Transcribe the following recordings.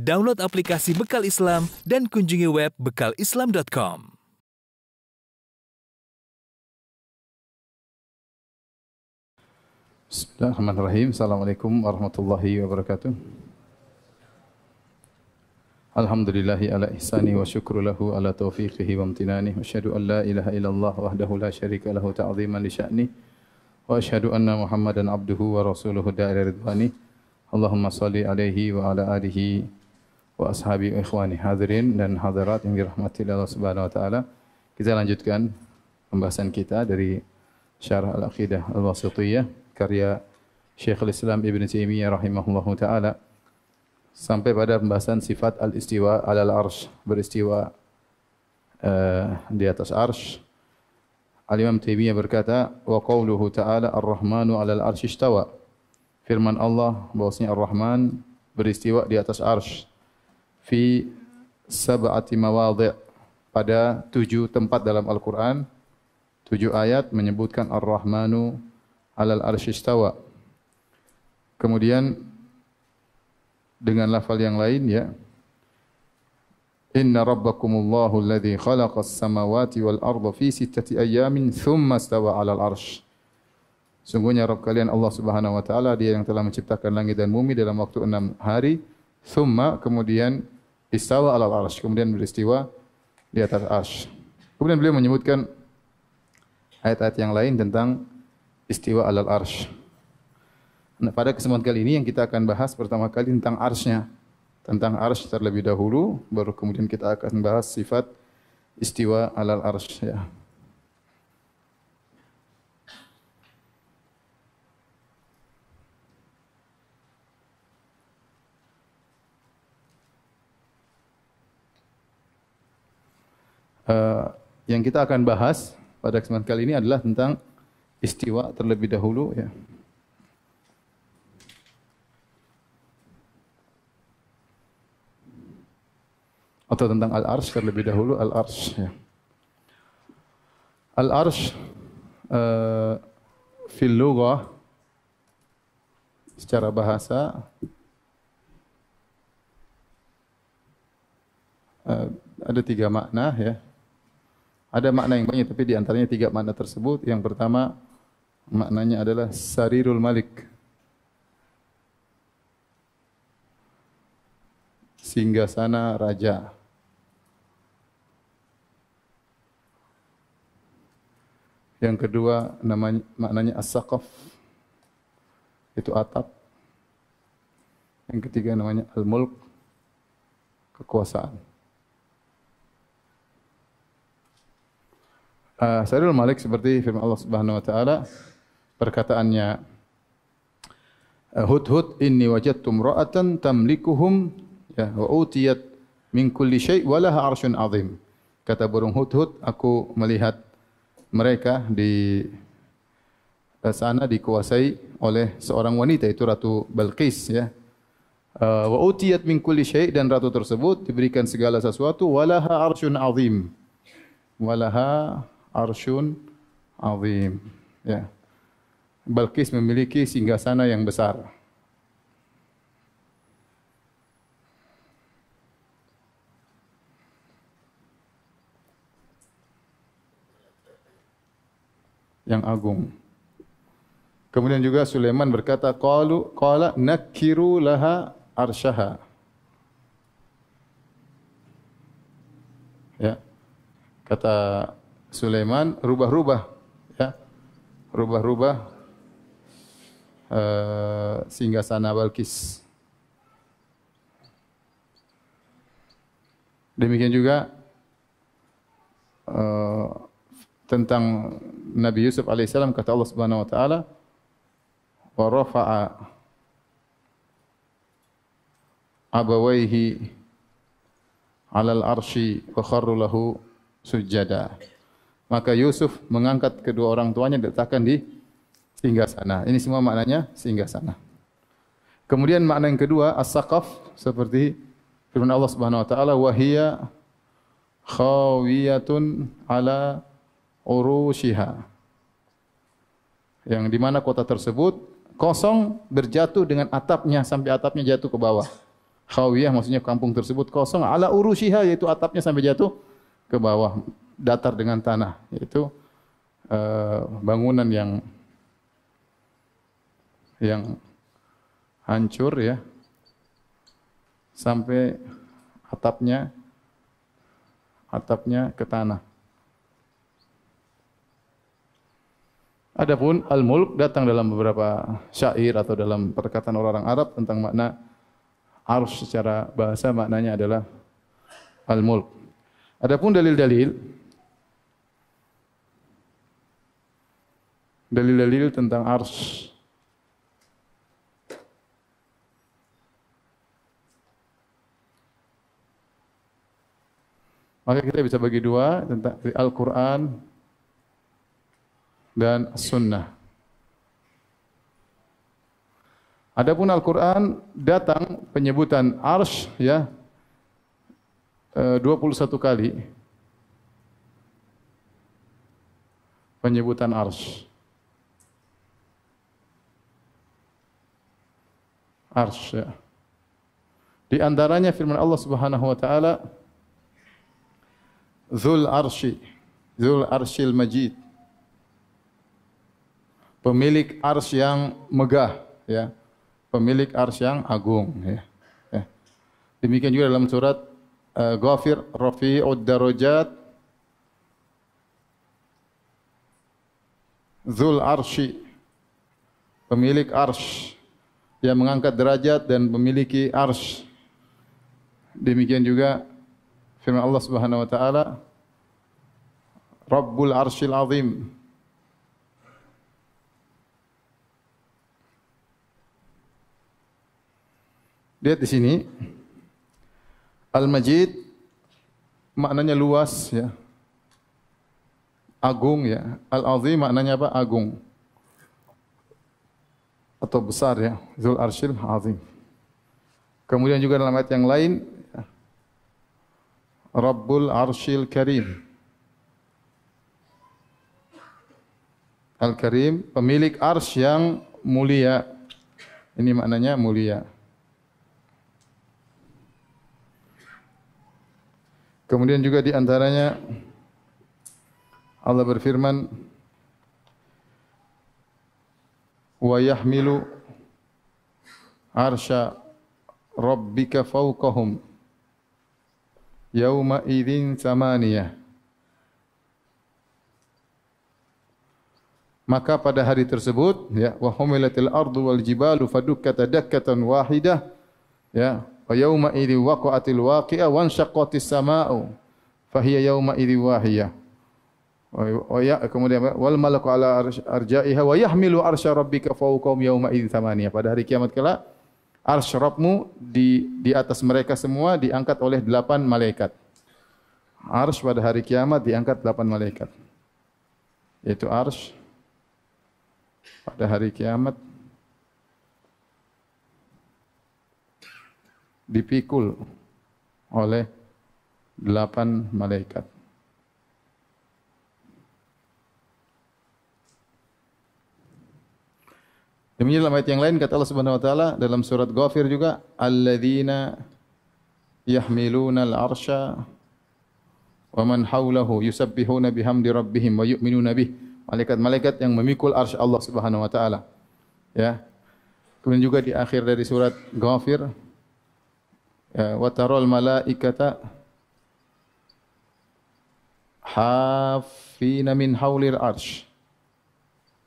Download aplikasi Bekal Islam dan kunjungi web bekalislam.com. Bismillahirrahmanirrahim. Assalamualaikum warahmatullahi wabarakatuh. Alhamdulillahi ala ihsani wa syukru lahu ala taufiqihi wa amtinani. Wa asyhadu an la ilaha illallah wahdahu la syarika lahu ta'ziman li sya'ni. Wa asyhadu anna Muhammadan abduhu wa rasuluhu da'ila ridwani. Allahumma salli alaihi wa ala alihi wa ashabi wa ikhwani. Hadirin dan hadirat yang dirahmati Allah Subhanahu wa taala. Kita lanjutkan pembahasan kita dari Syarah Al-Aqidah Al-Wasithiyah karya Syekhul Islam Ibn Taimiyah rahimahullahu taala sampai pada pembahasan sifat al-istiwa alal arsy, beristiwa di atas arsy. Al-Imam Taimiyah berkata, wa qauluhu ta'ala ar-Rahmanu 'alal arsy istawa. Firman Allah bahwasanya Ar-Rahman beristiwa di atas arsy. Fi sab'ati mawadhi', pada 7 tempat dalam Al-Qur'an, 7 ayat menyebutkan Ar-Rahmanu 'alal arsy istawa. Kemudian dengan lafal yang lain ya, Inna rabbakumullahu alladhi khalaqas samawati wal arda fi 6 ayyamin thumma istawa 'alal arsy. Sungguhnya Rabb kalian Allah Subhanahu wa taala, Dia yang telah menciptakan langit dan bumi dalam waktu 6 hari. Thumma, kemudian istawa 'alal arsy, kemudian beristiwa di atas arsy. Kemudian beliau menyebutkan ayat-ayat yang lain tentang istiwa 'alal arsy. Nah, pada kesempatan kali ini yang kita akan bahas pertama kali tentang arsy-nya. Tentang arsy terlebih dahulu, baru kemudian kita akan bahas sifat istiwa 'alal arsy ya. Yang kita akan bahas pada kesempatan kali ini adalah tentang istiwa terlebih dahulu ya. Atau tentang al-arsy terlebih dahulu, al-arsy ya. Al-arsy fil lughah secara bahasa ada 3 makna ya. Ada makna yang banyak, tapi di antaranya 3 makna tersebut. Yang pertama maknanya adalah sarirul malik, singgasana raja. Yang kedua maknanya as-saqaf, itu atap. Yang ketiga namanya al-mulk, kekuasaan. Sarirul Malik seperti firman Allah Subhanahu wa taala, perkataannya Hudhud inni wajadtu imra'atan tamlikuhum ya wa utiyat min kulli syai' wa laha 'arsyun 'azim. Kata burung Hudhud, aku melihat mereka di sana dikuasai oleh seorang wanita, itu Ratu Balqis ya. Wa utiyat min kulli syai', dan ratu tersebut diberikan segala sesuatu, wa laha 'arsyun 'azim. Wa laha arsyun azim ya. Balqis memiliki singgasana yang besar. Yang agung. Kemudian juga Sulaiman berkata, qala nakiru laha arsyaha. Ya. Kata Sulaiman, rubah-rubah ya. Rubah-rubah singgasana Balqis. Demikian juga tentang Nabi Yusuf alaihissalam, kata Allah Subhanahu wa taala, wa rafa'a abawaihi 'alal arsy wa kharru lahu sujada. Maka Yusuf mengangkat kedua orang tuanya, diletakkan di singgasana. Ini semua maknanya singgasana. Kemudian makna yang kedua as-saqaf, seperti firman Allah Subhanahu wa taala, wa hiya khawiyatun ala urushiha. Yang di mana kota tersebut kosong, berjatuh dengan atapnya sampai atapnya jatuh ke bawah. Khawiyah maksudnya kampung tersebut kosong. Ala urushiha yaitu atapnya sampai jatuh ke bawah, datar dengan tanah, yaitu bangunan yang hancur ya, sampai atapnya ke tanah. Adapun al-mulk datang dalam beberapa syair atau dalam perkataan orang Arab tentang makna arsy secara bahasa, maknanya adalah al-mulk. Adapun dalil-dalil tentang arsy, maka kita bisa bagi dua, tentang Al-Quran dan Sunnah. Adapun Al-Quran datang penyebutan arsy ya 21 kali penyebutan arsy. Arsy ya. Di antaranya firman Allah Subhanahu wa taala Dzul Arsyil Majid. Pemilik arsy yang megah ya. Pemilik arsy yang agung ya. Demikian juga dalam surat Ghafir, Rafi'ud Darajat Dzul Arsy, pemilik arsy yang mengangkat derajat dan memiliki arsy. Demikian juga firman Allah Subhanahu wa taala Rabbul Arsyil Azim. Lihat di sini, Al-Majid maknanya luas ya, agung ya. Al-Azim maknanya apa? Agung atau besar ya. Dzul Arsyil Azim. Kemudian juga dalam ayat yang lain, Rabbul Arsyil Karim. Al-Karim, pemilik arsy yang mulia. Ini maknanya mulia. Kemudian juga di antaranya Allah berfirman, wa yahmilu arsya rabbika fawqahum yauma idzin samaniyah. Maka pada hari tersebut ya, wa humilatil ardu wal jibalu fadukkata dakkatan wahidah ya. Wa yauma idzi waqa'atil waqi'ah wa anshaqqatis samaa'u fa hiya yauma idzi wahiyah. Kemudian wal malaku ala arja'iha wa yahmilu arsya rabbika fawqahum yauma idzi thamaniyah. Pada hari kiamat kelak arsy Rabbmu di atas mereka semua diangkat oleh 8 malaikat. Arsy pada hari kiamat diangkat 8 malaikat. Yaitu arsy pada hari kiamat dipikul oleh 8 malaikat. Demikian dalam ayat yang lain kata Allah Subhanahu wa taala dalam surat Ghafir juga, alladzina yahmiluna al-arsya wa man hawlahu yusabbihuna bihamdi rabbihim wa yu'minuna bih. Malaikat-malaikat yang memikul arsy Allah Subhanahu wa taala. Ya. Kemudian juga di akhir dari surat Ghafir, ya, wa taral malaikata hafina min haulir arsy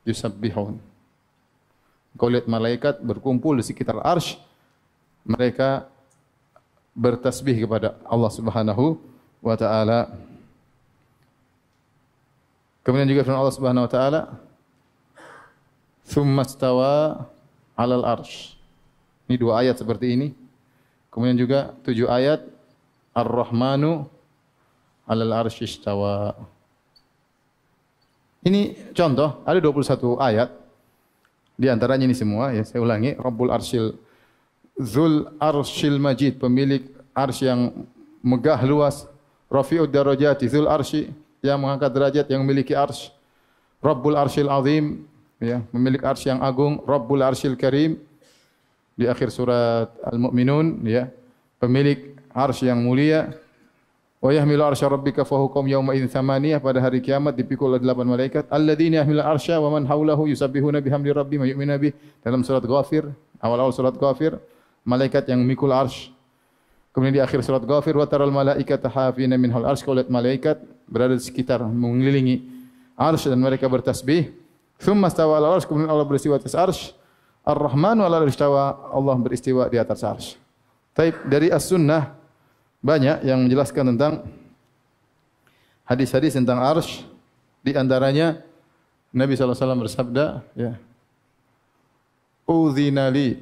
yusabbihun. Kau lihat malaikat berkumpul di sekitar arsy, mereka bertasbih kepada Allah Subhanahu wa taala. Kemudian juga firman Allah Subhanahu wa taala, "Tsumma istawa 'alal arsy." Ini 2 ayat seperti ini. Kemudian juga 7 ayat Ar-Rahmanu 'alal arsy istawa. Ini contoh, ada 21 ayat. Di antaranya ini semua ya, saya ulangi, Rabbul Arsyil Dzul Arsyil Majid, pemilik arsy yang megah luas. Rafi'ud Darajati Dzul Arsy, yang mengangkat derajat, yang memiliki arsy. Rabbul Arsyil Azim, ya, pemilik arsy yang agung. Rabbul Arsyil Karim di akhir surat Al-Mu'minun ya. pemilik arsy yang mulia. Wa yahmilu arsya rabbika fahukum yawma idzin tsamaniyah, pada hari kiamat dipikul oleh 8 malaikat. Alladzina yahmilu arsya wa man haulahu yusabbihuna bihamdi rabbihim wa yu'minuna bih. Dalam surat Ghafir, awal-awal surat Ghafir, malaikat yang memikul arsy. Kemudian di akhir surat Ghafir, wa taral malaikata hafina minhal arsy, kau lihat malaikat berada di sekitar mengelilingi arsy dan mereka bertasbih. Tsumma stawa ala arsy, kemudian Allah beristiwa atas arsy. Ar-Rahmanu ala arsy istawa, Allah beristiwa di atas arsy. Taib, dari as-sunnah banyak yang menjelaskan tentang hadis-hadis tentang arsy. Di antaranya Nabi SAW bersabda, ya, "Udzina li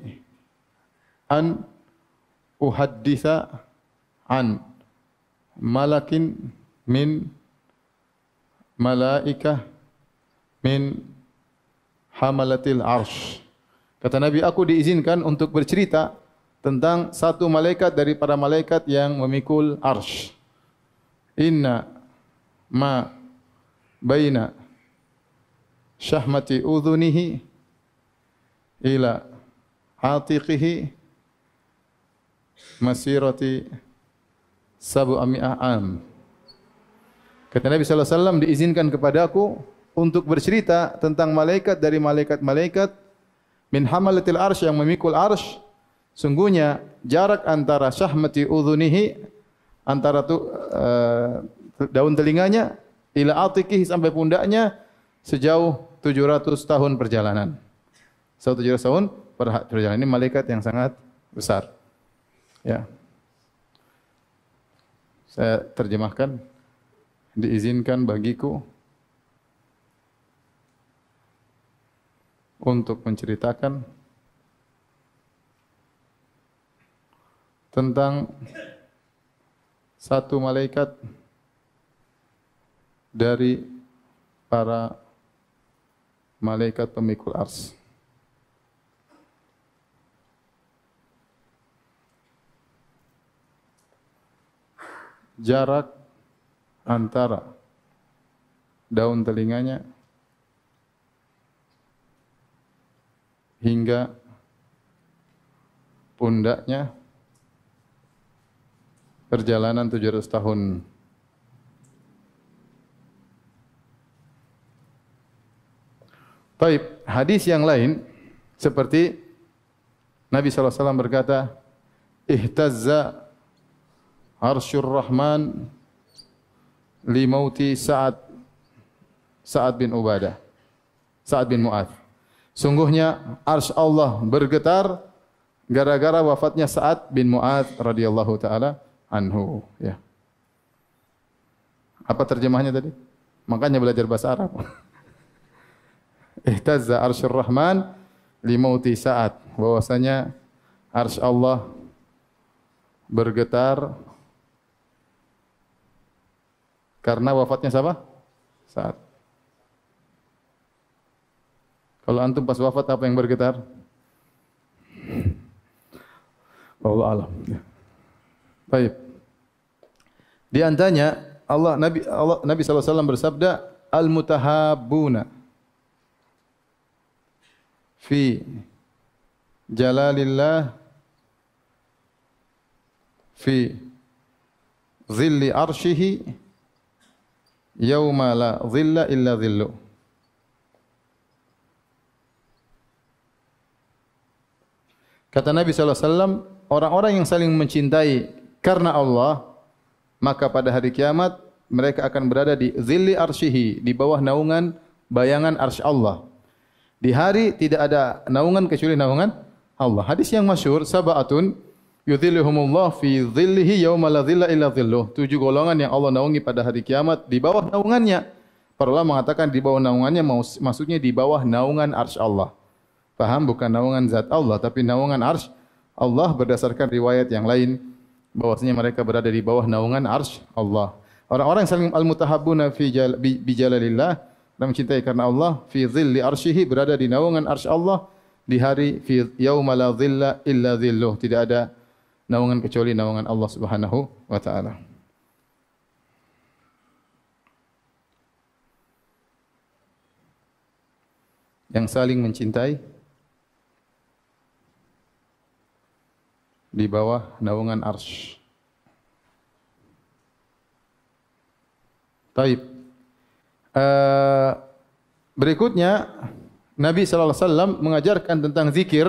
an uhadditsa an malakin min malaikah min hamalatil arsy." Kata Nabi, aku diizinkan untuk bercerita tentang satu malaikat dari para malaikat yang memikul arsy. Inna ma baina syahmati udhunihi ila atiqihi masirati sab'ami'ah am. Kata Nabi SAW, diizinkan kepadaku untuk bercerita tentang malaikat dari malaikat-malaikat min hamalatil arsy, yang memikul arsy. Sungguhnya jarak antara syahmati udhunihi, antara daun telinganya, ila atiqihi, sampai pundaknya, sejauh 700 tahun perjalanan. Sejauh 700 tahun perjalanan. Ini malaikat yang sangat besar. Ya. Saya terjemahkan, diizinkan bagiku untuk menceritakan tentang satu malaikat dari para malaikat pemikul arsy. Jarak antara daun telinganya hingga pundaknya perjalanan 700 tahun. Baik, hadis yang lain seperti Nabi SAW berkata, ihtazza arsyur rahman li mauti Sa'ad bin Ubadah, Sa'ad bin Mu'adz. Sungguhnya arsy Allah bergetar gara-gara wafatnya Sa'ad bin Mu'adz radhiyallahu taala anhu, ya. Apa terjemahnya tadi? Makanya belajar bahasa Arab. Ihtazza arsyur rahman li mauti Sa'ad, bahwasanya arsy Allah bergetar karena wafatnya siapa? Sa'ad. Kalau antum pas wafat apa yang bergetar? Wallahu a'lam. Baik. Di antaranya Nabi SAW bersabda, al-mutahabbuna fi jalalillah fi zilli arshihi yauma la zilla illa zillu. Kata Nabi SAW, orang-orang yang saling mencintai karena Allah, maka pada hari kiamat mereka akan berada di zilli arshihi, di bawah naungan bayangan arsy Allah. Di hari tidak ada naungan kecuali naungan Allah. Hadis yang masyhur, sab'atun yudhilluhumullah fi zillihi yauma la zilla illa zilluh. 7 golongan yang Allah naungi pada hari kiamat di bawah naungannya. Para ulama mengatakan di bawah naungannya maksudnya di bawah naungan arsy Allah. Paham, bukan naungan zat Allah tapi naungan arsy Allah, berdasarkan riwayat yang lain bahwasanya mereka berada di bawah naungan arsy Allah. Orang-orang yang saling al-mutahabbuna fi jalalillah, mencintai karena Allah, fi zilli arsyihi, berada di naungan arsy Allah di hari fi yauma la zilla illa zilluh, tidak ada naungan kecuali naungan Allah Subhanahu wa taala. Yang saling mencintai di bawah naungan arsy. Taib. Berikutnya Nabi sallallahu alaihi wasallam mengajarkan tentang zikir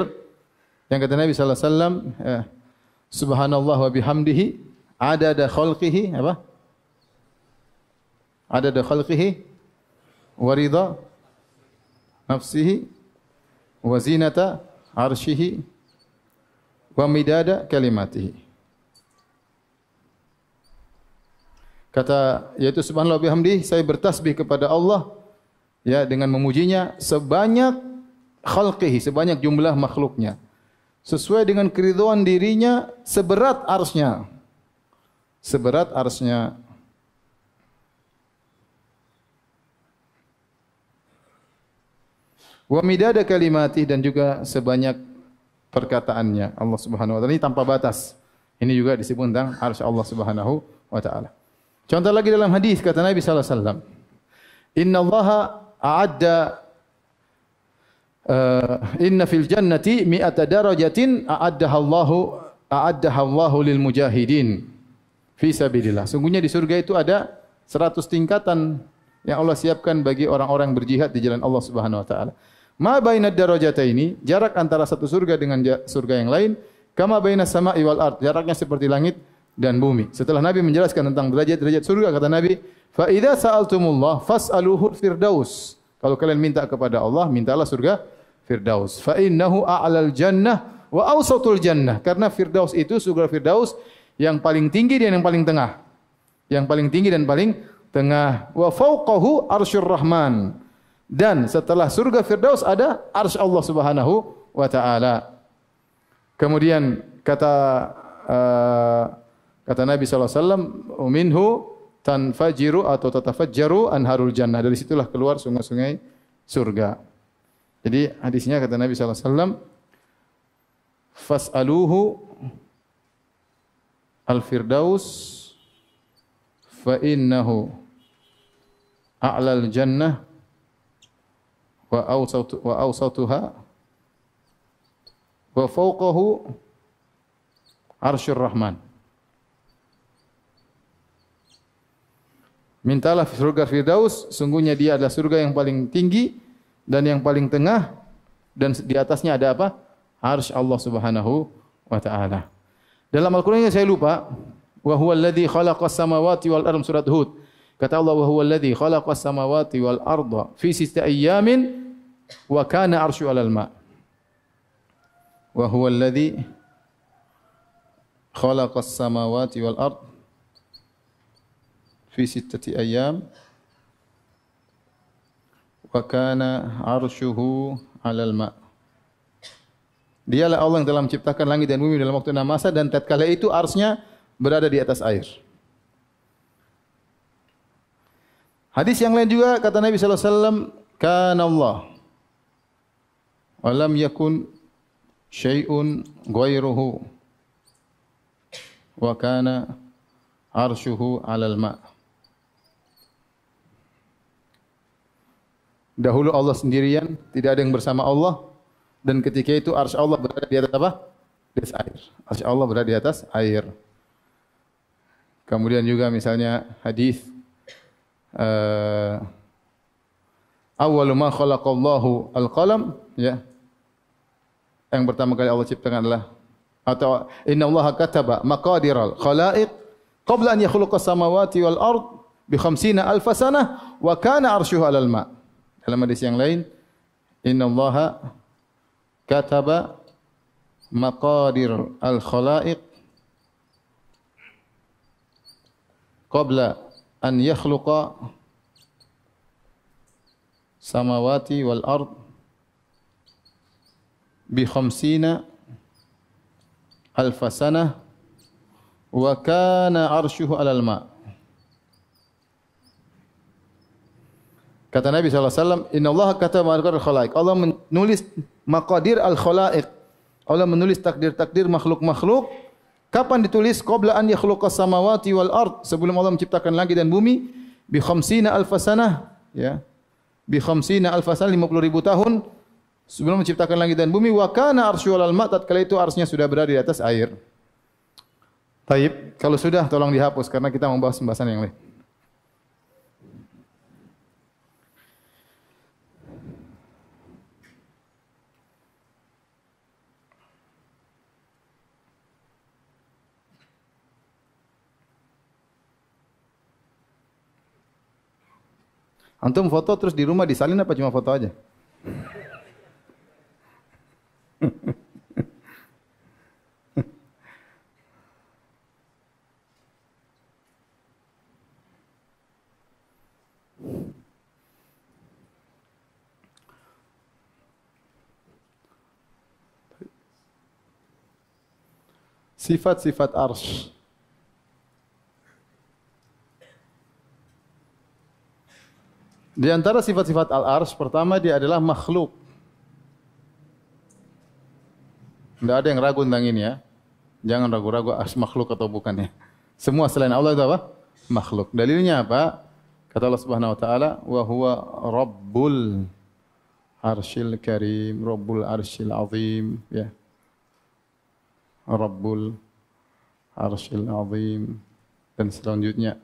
yang kata Nabi sallallahu alaihi wasallam subhanallah wa bihamdihi adada khalqihi apa? Adada khalqihi wa ridha nafsihi wa zinata arsyihi wa midada kalimatihi. Kata yaitu subhanallah wa bihamdihi, saya bertasbih kepada Allah ya dengan memujinya sebanyak khalqihi, sebanyak jumlah makhluknya, sesuai dengan keridhaan dirinya, seberat arsy-Nya. Seberat arsy-Nya. Wa midada kalimatih, dan juga sebanyak perkataannya Allah Subhanahu wa taala. Ini tanpa batas. Ini juga disebut tentang arsy Allah Subhanahu wa taala. Contoh lagi dalam hadis kata Nabi sallallahu alaihi wasallam, "Innallaha a'adda inna fil jannati mi'ata darajatin a'addaha Allahu lil mujahidin fi sabilillah." Sungguhnya di surga itu ada 100 tingkatan yang Allah siapkan bagi orang-orang berjihad di jalan Allah Subhanahu wa taala. Ma bainad darajataini, jarak antara satu surga dengan surga yang lain, kama bainas sama'i wal ard, jaraknya seperti langit dan bumi. Setelah Nabi menjelaskan tentang derajat-derajat surga, kata Nabi, fa idza sa'altumullah fas'aluhu firdaus. Kalau kalian minta kepada Allah, mintalah surga Firdaus. Fa innahu a'lal jannah wa awsatul jannah. Karena Firdaus itu surga Firdaus yang paling tinggi dan yang paling tengah. Yang paling tinggi dan paling tengah. Wa fawqahu arsyur rahman. Dan setelah surga Firdaus ada arsy Allah Subhanahu wa taala. Kemudian kata Nabi sallallahu alaihi wasallam, minhu tanfajiru atau tatafajjaru anharul jannah. Dari situlah keluar sungai-sungai surga. Jadi hadisnya kata Nabi sallallahu alaihi wasallam, fas'aluhu al-firdaus fa innahu a'lal jannah wa awsatuha wa fawqahu arsyur rahman. Mintalah surga Firdaus, sungguhnya dia adalah surga yang paling tinggi dan yang paling tengah, dan di atasnya ada apa? Arsy Allah Subhanahu wa taala. Dalam Al-Qur'an saya lupa, wa huwal ladzi khalaqas samawati wal ardh, surat Hud. Kata Allah, wa huwal ladzi khalaqas samawati wal ardha fi sittati ayyamin wa kana arsyu 'alal ma'. Wa huwal ladzi khalaqas samawati wal ardh fi sittati ayyam wa kana arsyuhu 'alal ma'. Dialah Allah yang telah menciptakan langit dan bumi dalam waktu 6 masa, dan tatkala itu arsy-Nya berada di atas air. Hadis yang lain juga kata Nabi sallallahu alaihi wasallam, kana Allah wa lam yakun syai'un ghairuhu wa kana arsyuhu 'alal ma'. Dahulu Allah sendirian, tidak ada yang bersama Allah, dan ketika itu arsy Allah berada di atas apa? Di atas air. Arsy Allah berada di atas air. Kemudian juga misalnya hadis awwalu ma khalaqallahu al-qalam, ya. Yang pertama kali Allah ciptakan adalah, atau innallaha kataba maqadiral khalaiq qabla an yakhluqas samawati wal ard bi 50,000 sanah wa kana arsyuhu 'alal ma'. Dalam hadis yang lain, innallaha kataba maqadir al-khalaiq qabla an yakhluqa samawati wal ard bi 50,000 sanah wa kana arshuhu 'alal ma'. Kata Nabi sallallahu alaihi wasallam, innallaha kataba maqadir al-khalaiq. Allah menulis maqadir al-khalaiq. Allah menulis takdir-takdir makhluk-makhluk. Kapan ditulis? Qabla an yakhluqas samawati wal ard, sebelum Allah menciptakan langit dan bumi, bi 50,000 sanah, ya. Bi 50,000 sanah, 50,000 tahun sebelum menciptakan langit dan bumi. Wa kana arsyu 'alal ma', tatkala itu arsy-Nya sudah berada di atas air. Taib, kalau sudah tolong dihapus karena kita membahas pembahasan yang lain. Antum foto terus di rumah disalin apa cuma foto aja? Sifat-sifat arsy. Di antara sifat-sifat al-arsy, pertama dia adalah makhluk. Tidak ada yang ragu tentang ini ya. Jangan ragu-ragu makhluk atau bukannya. Semua selain Allah itu apa? Makhluk. Dalilnya apa? Kata Allah Subhanahu wa taala, "Wa huwa Rabbul Arsyil Karim, Rabbul Arsyil Azim." Ya. Rabbul Arsyil Azim dan selanjutnya.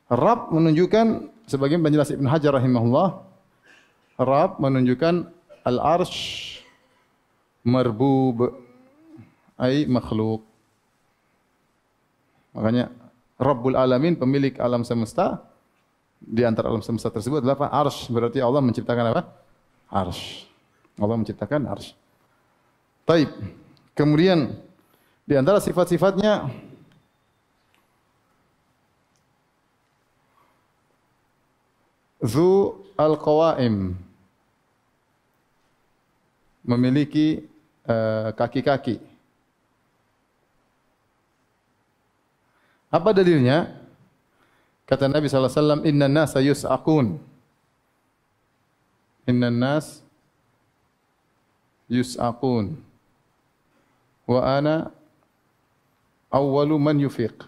Rabb menunjukkan sebagian penjelas Ibn Hajar rahimahullah, Rabb menunjukkan al-arsh marbub ai makhluk. Makanya Rabbul Alamin, pemilik alam semesta, di antara alam semesta tersebut adalah apa? Arsh, berarti Allah menciptakan apa? Arsh. Allah menciptakan arsh. Taib. Kemudian di antara sifat-sifatnya Zu al-qawaim, memiliki kaki-kaki. Apa dalilnya? Kata Nabi sallallahu alaihi wasallam, "Innan nasa yus'aqun." Innan nas yus'aqun. Wa ana awwalu man yufiq.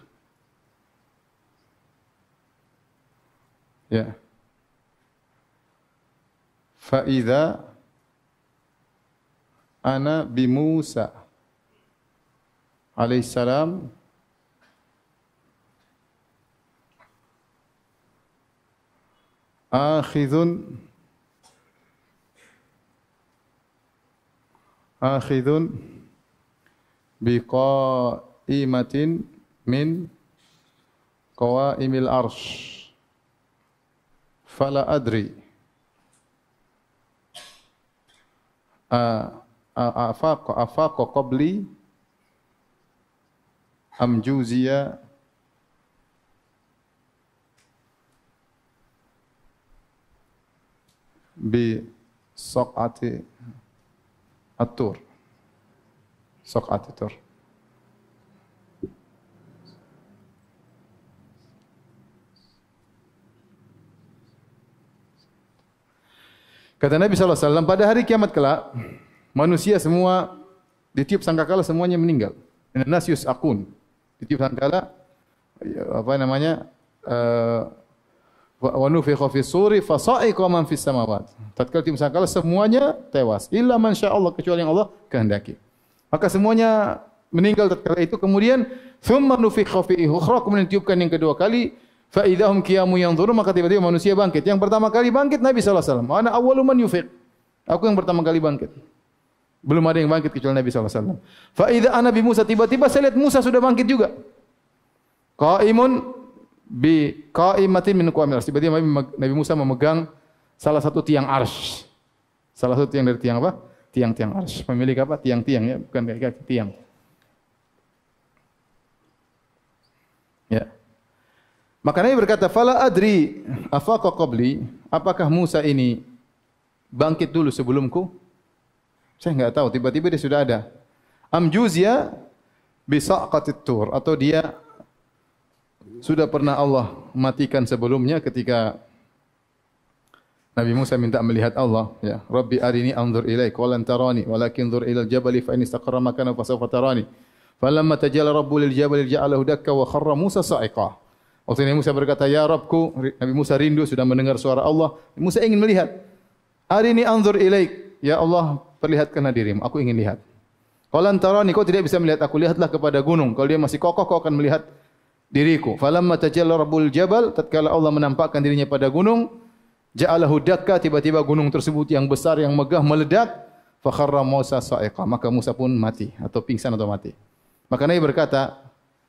Ya. Fa idza ana bi Musa alaihi salam akhidhun bi qaimatin min qawaimil arsh fala adri afaqa qabli am juziya bi saqati at-tur. Saqati tur. Kata Nabi SAW, pada hari kiamat kelak, manusia semua ditiup sangkakala semuanya meninggal. Nas yus'aqun. Ditiup sangkakala, apa namanya, wa nufikha fis suri fa sa'iqa man fis samawat. Tatkala tiup sangkakala semuanya tewas, illa man syaa Allah, kecuali yang Allah kehendaki. Maka semuanya meninggal tatkala itu, kemudian thumma nufikha fihi ukhra, kemudian tiupkan yang kedua kali. Fa idahum qiyamun yanzurun, maka tiba-tiba manusia bangkit. Yang pertama kali bangkit Nabi sallallahu alaihi wasallam. Ana awwalu man yufiq. Aku yang pertama kali bangkit. Belum ada yang bangkit kecuali Nabi sallallahu alaihi wasallam. Fa idza ana bi Musa, tiba-tiba saya lihat Musa sudah bangkit juga. Qaimun bi qaimatin min qawamil arsy. Tiba-tiba Nabi Musa memegang salah satu tiang arsy. Salah satu tiang dari tiang apa? Tiang-tiang arsy. Pemilik apa? Tiang-tiang ya, bukan kaki tiang. Ya. Maka Nabi berkata, "Fala adri afaqa qabli?" Apakah Musa ini bangkit dulu sebelumku? Saya enggak tahu, tiba-tiba dia sudah ada. Am juzya bi saqatit tur, atau dia sudah pernah Allah matikan sebelumnya ketika Nabi Musa minta melihat Allah, ya. Rabbi arini anzur ilaik wa lan tarani walakin anzur ilal jabali fa in istaqarra makanahu fa sawfa tarani. Falamma tajalla rabbu lil jabali ja'alahu dakka wa kharra Musa sa'iqa. Waktu Nabi Musa berkata, "Ya Rabbku," Nabi Musa rindu sudah mendengar suara Allah. Musa ingin melihat. "Arini anzur ilaik." Ya Allah, perlihatkanlah dirimu, aku ingin lihat. Qala antarani, kau tidak bisa melihat aku, lihatlah kepada gunung. Kalau dia masih kokoh, kau akan melihat diriku. Falamma tajalla rabbul jabal, tatkala Allah menampakkan dirinya pada gunung, ja'alahu dakka, tiba-tiba gunung tersebut yang besar, yang megah meledak. Fa kharra Musa sa'iqa, maka Musa pun mati atau pingsan atau mati. Maka Nabi berkata,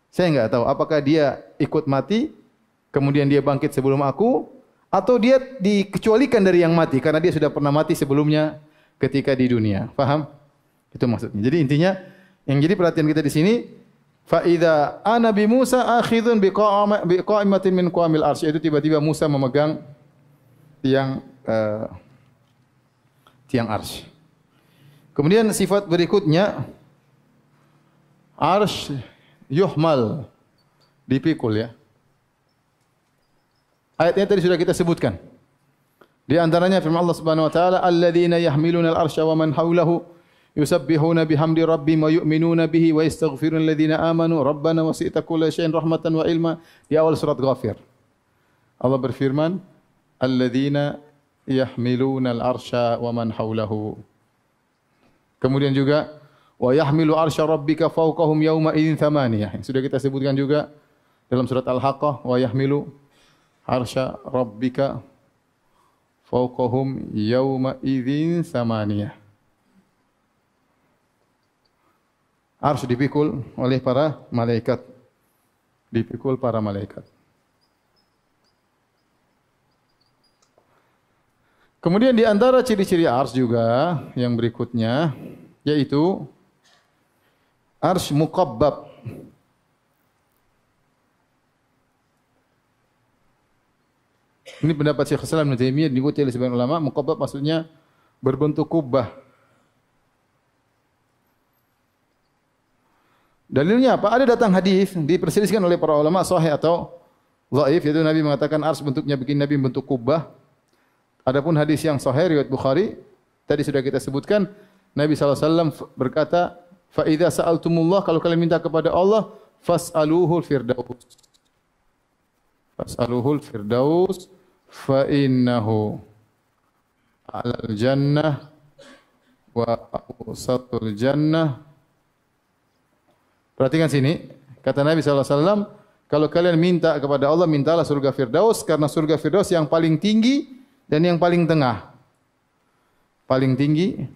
saya enggak tahu apakah dia ikut mati, kemudian dia bangkit sebelum aku, atau dia dikecualikan dari yang mati karena dia sudah pernah mati sebelumnya ketika di dunia. Faham? Itu maksudnya. Jadi intinya yang jadi perhatian kita di sini, fa idza ana bi Musa akhidun bi qa'imatin min qamil arsy, itu tiba-tiba Musa memegang tiang arsy. Kemudian sifat berikutnya, arsy yuhmal, dipikul ya. Ayatnya tadi sudah kita sebutkan. Di antaranya firman Allah Subhanahu wa taala, alladzina yahmiluna al-arsya wa man hawlahu yusabbihuna bihamdi rabbihim wa yu'minuna bihi wa yastaghfiruna alladhina amanu rabbana wasi'ta kulla syai'in rahmatan wa ilma, di awal surat Ghafir. Allah berfirman, alladzina yahmiluna al-arsya wa man hawlahu. Kemudian juga wa yahmilu arsya rabbika fawqahum yawma idzin thamaniyah. Sudah kita sebutkan juga dalam surat Al-Haqqah, wa yahmilu arsya rabbika fawqahum yawma idzin thamaniyah. Arsy dipikul oleh para malaikat. Dipikul para malaikat. Kemudian di antara ciri-ciri arsy juga yang berikutnya, yaitu arsy muqabbab. Ini pendapat Syekh Islam Ibnu Taimiyah, diikuti oleh sebagian ulama. Muqabbab maksudnya berbentuk kubah. Dalilnya apa? Ada datang hadis diperselisihkan oleh para ulama sahih atau dhaif, yaitu Nabi mengatakan arsy bentuknya bikin Nabi bentuk kubah. Adapun hadis yang sahih riwayat Bukhari tadi sudah kita sebutkan, Nabi SAW berkata, fa idza sa'altumullah, kalau kalian minta kepada Allah, fas'aluhul firdaus. Fas'aluhul firdaus fa innahu alal jannah wa awsatul jannah. Perhatikan sini, kata Nabi SAW, kalau kalian minta kepada Allah, mintalah surga Firdaus, karena surga Firdaus yang paling tinggi dan yang paling tengah. Paling tinggi,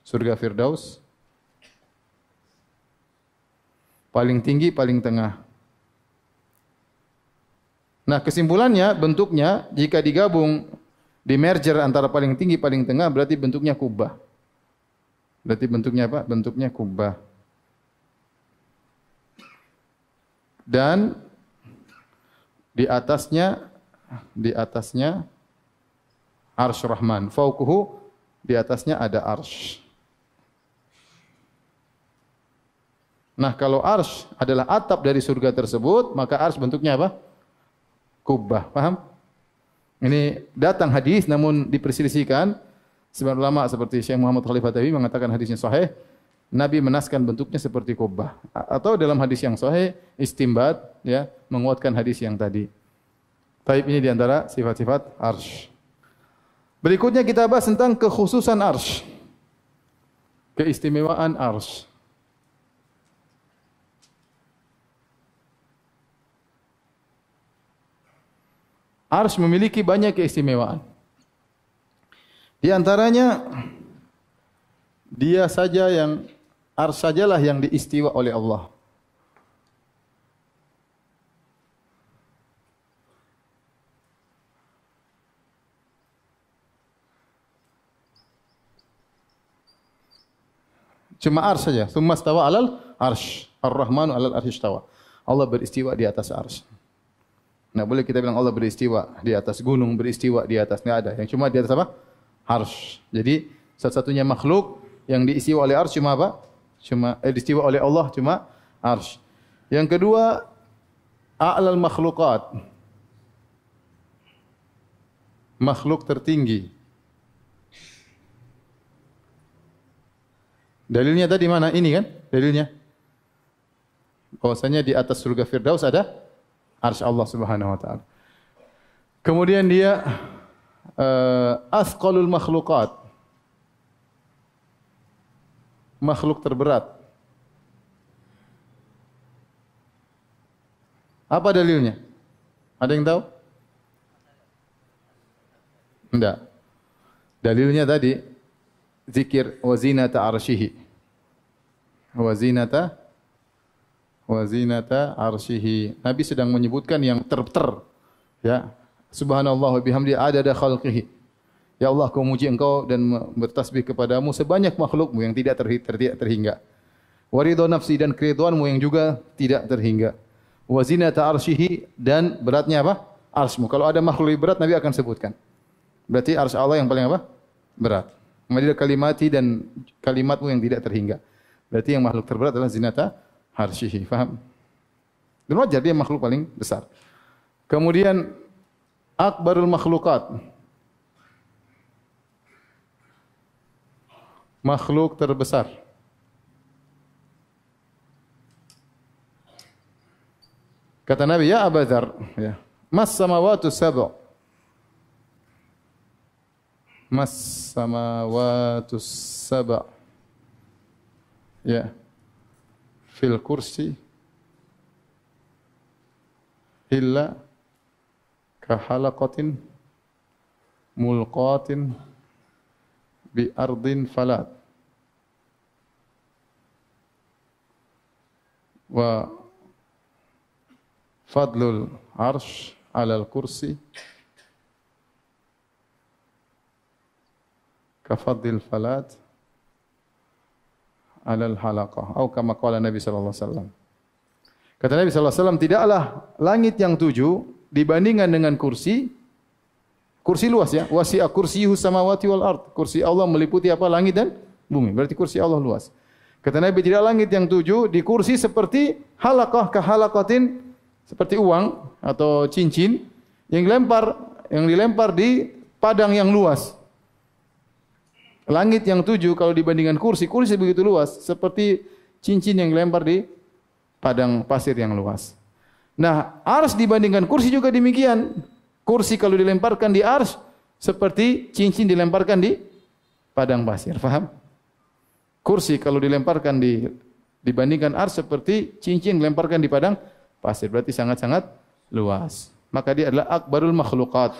surga Firdaus. Paling tinggi, paling tengah. Nah, kesimpulannya, bentuknya, jika digabung, di merger antara paling tinggi, paling tengah, berarti bentuknya kubah. Berarti bentuknya apa? Bentuknya kubah. Dan di atasnya arsy Rahman. Fauquhu, di atasnya ada arsy. Nah, kalau arsy adalah atap dari surga tersebut, maka arsy bentuknya apa? Kubah. Paham? Ini datang hadis namun diperselisihkan. Sebagian ulama seperti Syekh Muhammad Khalifah Tabi mengatakan hadisnya sahih, Nabi menaskan bentuknya seperti kubah. Atau dalam hadis yang sahih istimbat, ya, menguatkan hadis yang tadi. Taib ini di antara sifat-sifat arsy. Berikutnya kita bahas tentang kekhususan arsy. Keistimewaan arsy. Arsy memiliki banyak keistimewaan. Di antaranya dia saja yang arsy sajalah yang diistiwa oleh Allah. Cuma arsy saja. Tsumma stawa 'alal arsy. Ar-Rahmanu 'alal arsy istawa. Allah beristiwa di atas arsy. Nah, boleh kita bilang Allah beristiwa di atas gunung, beristiwa di atas, enggak ada. Yang cuma di atas apa? Arsy. Jadi satu-satunya makhluk yang diistiwa oleh arsy cuma apa? Diistiwa oleh Allah cuma arsy. Yang kedua, a'lal makhluqat. Makhluk tertinggi. Dalilnya tadi mana? Ini kan dalilnya. Bahwasanya di atas surga Firdaus ada arsy Allah Subhanahu wa taala. Kemudian dia asqalul makhluqat. makhluk terberat. Apa dalilnya? Ada yang tahu? Tidak. Dalilnya tadi zikir wazinata arsyihi. Wazinata arsyihi. Nabi sedang menyebutkan yang ter, ya. Subhanallah wa bihamdi adada khalqihi. Ya Allah, aku memuji Engkau dan bertasbih kepadamu sebanyak makhlukmu yang tidak terhingga. Wa ridha nafsi, dan keridhaanmu yang juga tidak terhingga. Wa zinata arsyihi, dan beratnya apa? Arsy-Mu. Kalau ada makhluk lebih berat Nabi akan sebutkan. Berarti arsy Allah yang paling apa? Berat. Kemudian kalimati, dan kalimatmu yang tidak terhingga. Berarti yang makhluk terberat adalah zinata arsyihi. Faham? Dan wajar dia makhluk paling besar. Kemudian akbarul makhlukat. Makhluk terbesar. Kata Nabi, ya Abu Dzar, ya. Mas samawatu sab'. Mas samawatu sab'. Ya. Fil kursi illa kahalaqatin mulqatin bi ardin falat. Wa fadlul arsh alal kursi kafadil falat alal halaqah. Atau kama qala Nabi sallallahu alaihi wasallam. Kata Nabi sallallahu alaihi wasallam, tidaklah langit yang 7 dibandingkan dengan kursi. Kursi luas, ya. Wasi'a kursiyuhu samawati wal ard. Kursi Allah meliputi apa? Langit dan bumi. Berarti kursi Allah luas. Kata Nabi, tidak langit yang 7 di kursi seperti halaqah ka halaqatin, seperti uang atau cincin yang dilempar di padang yang luas. Langit yang 7 kalau dibandingkan kursi begitu luas, seperti cincin yang dilempar di padang pasir yang luas. Nah, arsy dibandingkan kursi juga demikian. Kursi kalau dilemparkan di arsy seperti cincin dilemparkan di padang pasir. Faham? Kursi kalau dilemparkan dibandingkan arsy seperti cincin dilemparkan di padang pasir. Berarti sangat-sangat luas. Maka dia adalah akbarul makhlukat.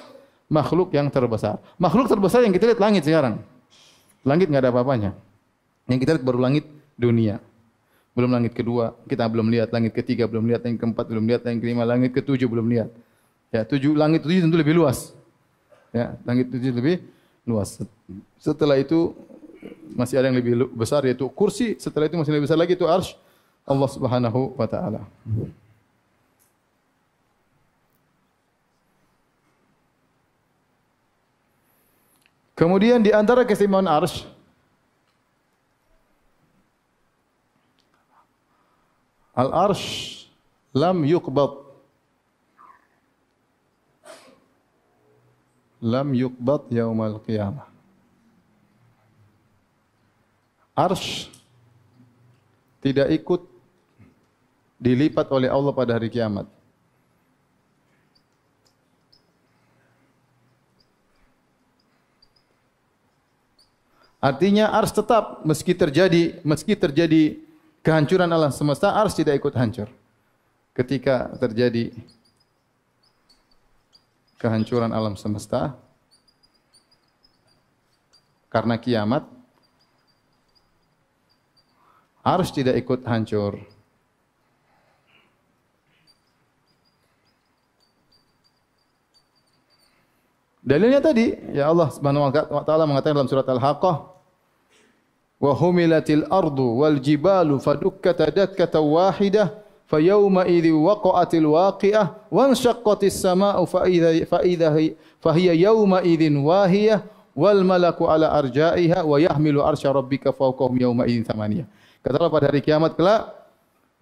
Makhluk yang terbesar. Makhluk terbesar yang kita lihat langit sekarang. Langit enggak ada apa-apanya. Yang kita lihat baru langit dunia. Belum langit kedua, kita belum lihat. Langit ketiga belum lihat, langit keempat belum lihat, langit kelima, langit ketujuh belum lihat. Ya, langit 7 tentu lebih luas. Ya, langit 7 lebih luas. Setelah itu masih ada yang lebih besar, yaitu kursi. Setelah itu masih lebih besar lagi, itu arsy Allah Subhanahu wa taala. Kemudian di antara keistimewaan arsy, al-arsy lam yuqbad. Lam yuqbad yaumal qiyamah. Arsy tidak ikut dilipat oleh Allah pada hari kiamat. Artinya arsy tetap meski terjadi kehancuran alam semesta, arsy tidak ikut hancur. Ketika terjadi kehancuran alam semesta karena kiamat, arsy tidak ikut hancur. Dalilnya tadi, ya Allah Subhanahu wa taala mengatakan dalam surat Al-Haqqah, "Wa humilatil ardu wal jibalu fadukkata dakkatan wahidah, fayawma idzi waqa'atil waqi'ah, wa anshaqqatis samaa'u fa hiya yawma idzin wahiyah, wal malaku ala arja'iha wa yahmilu arsya rabbika fawqahum yawma idzin thamaniyah." Katalah pada hari kiamat kelak,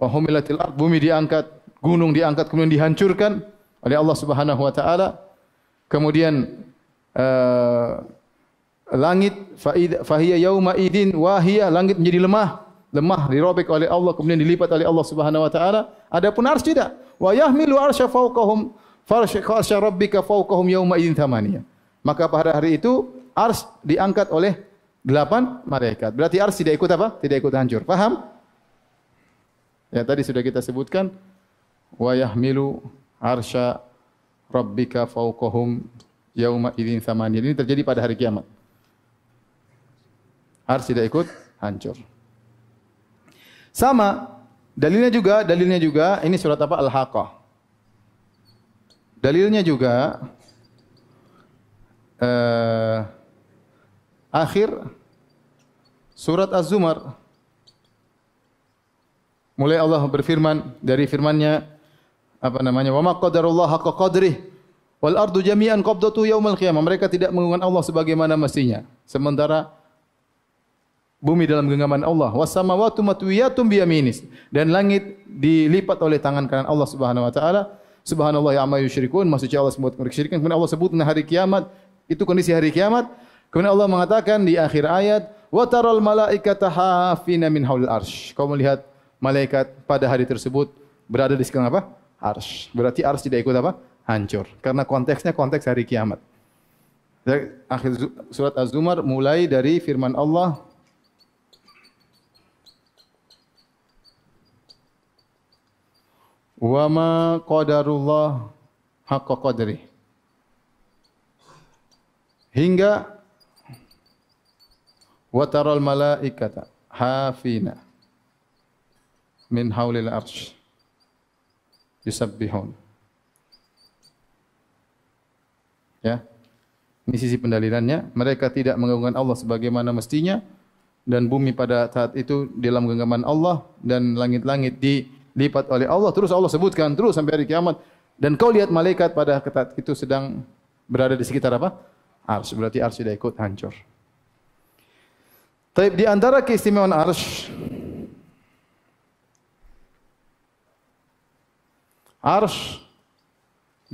wa humilatil ard, bumi diangkat, gunung diangkat kemudian dihancurkan oleh Allah Subhanahu wa taala. Kemudian langit fahiya yauma idin wahiyah, langit menjadi lemah dirobek oleh Allah kemudian dilipat oleh Allah Subhanahu wa taala. Adapun arsy tidak. Wa yahmilu arsya fawqahum farsya rabbika fawqahum yauma idin thamaniyah. Maka pada hari itu arsy diangkat oleh 8 malaikat. Berarti ars tidak ikut apa? Tidak ikut hancur. Paham? Ya, tadi sudah kita sebutkan wa yahmilu arsya rabbika fawqahum yauma idzin tsamaniyah. Ini terjadi pada hari kiamat. Ars tidak ikut hancur. Sama dalilnya juga ini surat apa? Al-Haqqah. Dalilnya juga akhir surat Az-Zumar. Mulai Allah berfirman dari firman-Nya apa namanya? Wa ma qadarullah haqqa qadrih wal ardu jami'an qabdatuhu yaumal qiyamah. Mereka tidak mengagungkan Allah sebagaimana mestinya. Sementara bumi dalam genggaman Allah. Was samawati matwiyatun bi yaminis. Dan langit dilipat oleh tangan kanan Allah Subhanahu wa taala. Subhanallah ya amma yusyrikun. Maksudnya Allah sebut kesyirikan. Kemudian Allah sebut hari kiamat. Itu kondisi hari kiamat. Kemudian Allah mengatakan di akhir ayat, wa taral malaikata hafina min haulil arsy. Kau melihat malaikat pada hari tersebut berada di sekitar apa? Arsy. Berarti arsy tidak ikut apa? Hancur. Karena konteksnya konteks hari kiamat. Akhir surat Az-Zumar mulai dari firman Allah, wa ma qadarullah haqqa qadrih. Hingga wa taral malaikata hafina min haulil arsy yusabbihun. Ya. Ini sisi pendalilannya, mereka tidak mengagungkan Allah sebagaimana mestinya dan bumi pada saat itu dalam genggaman Allah dan langit-langit dilipat oleh Allah. Terus Allah sebutkan terus sampai hari kiamat, dan kau lihat malaikat pada saat itu sedang berada di sekitar apa? Arsy. Berarti arsy tidak ikut hancur. Tapi di antara keistimewaan arsy, arsy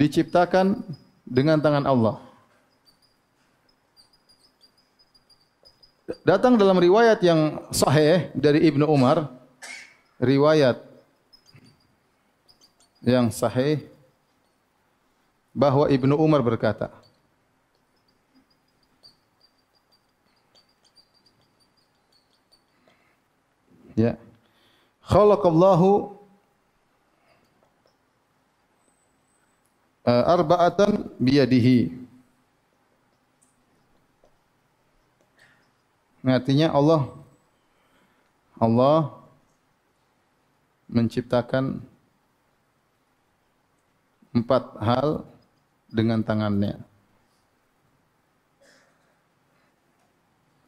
diciptakan dengan tangan Allah. Datang dalam riwayat yang sahih dari Ibnu Umar, riwayat yang sahih bahwa Ibnu Umar berkata, ya, khalaqallahu arba'atan biyadihi. Artinya Allah menciptakan 4 hal dengan tangannya.